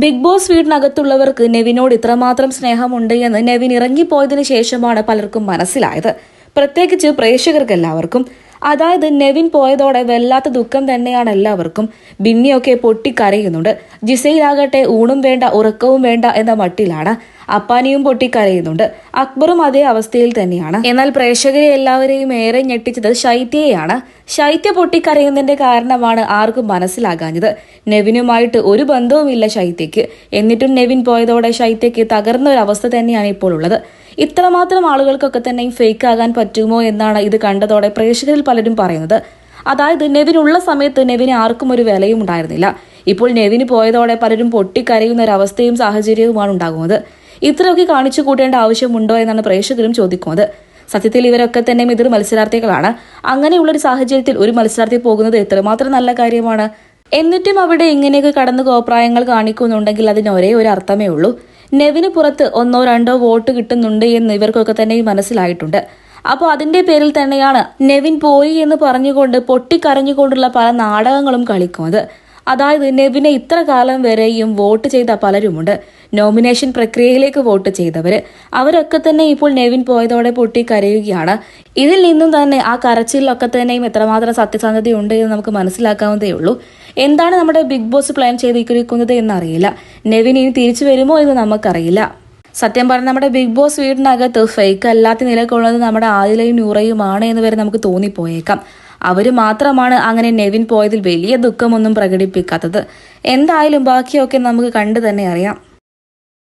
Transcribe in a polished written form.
Big boss വീടിനകത്തുള്ളവർക്ക് നെവിനോട് ഇത്രമാത്രം സ്നേഹമുണ്ട് എന്ന് നെവിൻ ഇറങ്ങിപ്പോയതിനു ശേഷമാണ് പലർക്കും മനസ്സിലായത്. പ്രത്യേകിച്ച് പ്രേക്ഷകർക്കെല്ലാവർക്കും. അതായത് നെവിൻ പോയതോടെ വല്ലാത്ത ദുഃഖം തന്നെയാണ് എല്ലാവർക്കും. ബിന്നിയൊക്കെ പൊട്ടിക്കരയുന്നുണ്ട്. ജിസയിലാകട്ടെ ഊണും വേണ്ട ഉറക്കവും വേണ്ട എന്ന മട്ടിലാണ്. അപ്പാനിയും പൊട്ടിക്കരയുന്നുണ്ട്. അക്ബറും അതേ അവസ്ഥയിൽ തന്നെയാണ്. എന്നാൽ പ്രേക്ഷകരെ എല്ലാവരെയും ഏറെ ഞെട്ടിച്ചത് ശൈത്യയെയാണ്. ശൈത്യ പൊട്ടിക്കരയുന്നതിന്റെ കാരണമാണ് ആർക്കും മനസ്സിലാകാഞ്ഞത്. നെവിനുമായിട്ട് ഒരു ബന്ധവുമില്ല ശൈത്യക്ക്. എന്നിട്ടും നെവിൻ പോയതോടെ ശൈത്യക്ക് തകർന്ന ഒരു അവസ്ഥ തന്നെയാണ് ഇപ്പോൾ ഉള്ളത്. ഇത്രമാത്രം ആളുകൾക്കൊക്കെ തന്നെയും ഫേക്ക് ആകാൻ പറ്റുമോ എന്നാണ് ഇത് കണ്ടതോടെ പ്രേക്ഷകരിൽ പലരും പറയുന്നത്. അതായത് നെവിൻ ഉള്ള സമയത്ത് നെവിന് ആർക്കും ഒരു വിലയും ഉണ്ടായിരുന്നില്ല. ഇപ്പോൾ നെവിന് പോയതോടെ പലരും പൊട്ടിക്കരയുന്ന ഒരു അവസ്ഥയും സാഹചര്യവുമാണ് ഉണ്ടാകുന്നത്. ഇത്രയൊക്കെ കാണിച്ചു കൂട്ടേണ്ട ആവശ്യമുണ്ടോ എന്നാണ് പ്രേക്ഷകരും ചോദിക്കുന്നത്. സത്യത്തിൽ ഇവരൊക്കെ തന്നെ എതിർ മത്സരാർത്ഥികളാണ്. അങ്ങനെയുള്ളൊരു സാഹചര്യത്തിൽ ഒരു മത്സരാർത്ഥി പോകുന്നത് എത്രമാത്രം നല്ല കാര്യമാണ്. എന്നിട്ടും അവിടെ ഇങ്ങനെയൊക്കെ കടന്നു കോപ്രായങ്ങൾ കാണിക്കുന്നുണ്ടെങ്കിൽ അതിന് ഒരേ ഒരു അർത്ഥമേ ഉള്ളൂ. നെവിന് പുറത്ത് 1 or 2 വോട്ട് കിട്ടുന്നുണ്ട് എന്ന് ഇവർക്കൊക്കെ തന്നെ മനസ്സിലായിട്ടുണ്ട്. അപ്പോൾ അതിന്റെ പേരിൽ തന്നെയാണ് നെവിൻ പോയി എന്ന് പറഞ്ഞുകൊണ്ട് പൊട്ടിക്കരഞ്ഞുകൊണ്ടുള്ള പല നാടകങ്ങളും കളിക്കുന്നത്. അതായത് നെവിനെ ഇത്ര കാലം വരെയും വോട്ട് ചെയ്ത പലരുമുണ്ട്. നോമിനേഷൻ പ്രക്രിയയിലേക്ക് വോട്ട് ചെയ്തവര് അവരൊക്കെ തന്നെ ഇപ്പോൾ നെവിൻ പോയതോടെ പൊട്ടിക്കരയുകയാണ്. ഇതിൽ നിന്നും തന്നെ ആ കരച്ചിലൊക്കെ തന്നെയും എത്രമാത്രം സത്യസന്ധതയുണ്ട് എന്ന് നമുക്ക് മനസ്സിലാക്കാവുന്നതേ ഉള്ളൂ. എന്താണ് നമ്മുടെ ബിഗ് ബോസ് പ്ലാൻ ചെയ്തിരിക്കുന്നത് എന്നറിയില്ല. നെവിൻ ഇനി തിരിച്ചു വരുമോ എന്ന് നമുക്കറിയില്ല. സത്യം പറഞ്ഞാൽ നമ്മുടെ ബിഗ് ബോസ് വീടിനകത്ത് ഫേക്ക് അല്ലാത്ത നിലകൊള്ളുന്നത് നമ്മുടെ ആദിലയും നൂറയുമാണ് എന്ന് വരെ നമുക്ക് തോന്നിപ്പോയേക്കാം. അവര് മാത്രമാണ് അങ്ങനെ നെവിൻ പോയതിൽ വലിയ ദുഃഖമൊന്നും പ്രകടിപ്പിക്കാത്തത്. എന്തായാലും ബാക്കിയൊക്കെ നമുക്ക് കണ്ടു തന്നെ അറിയാം.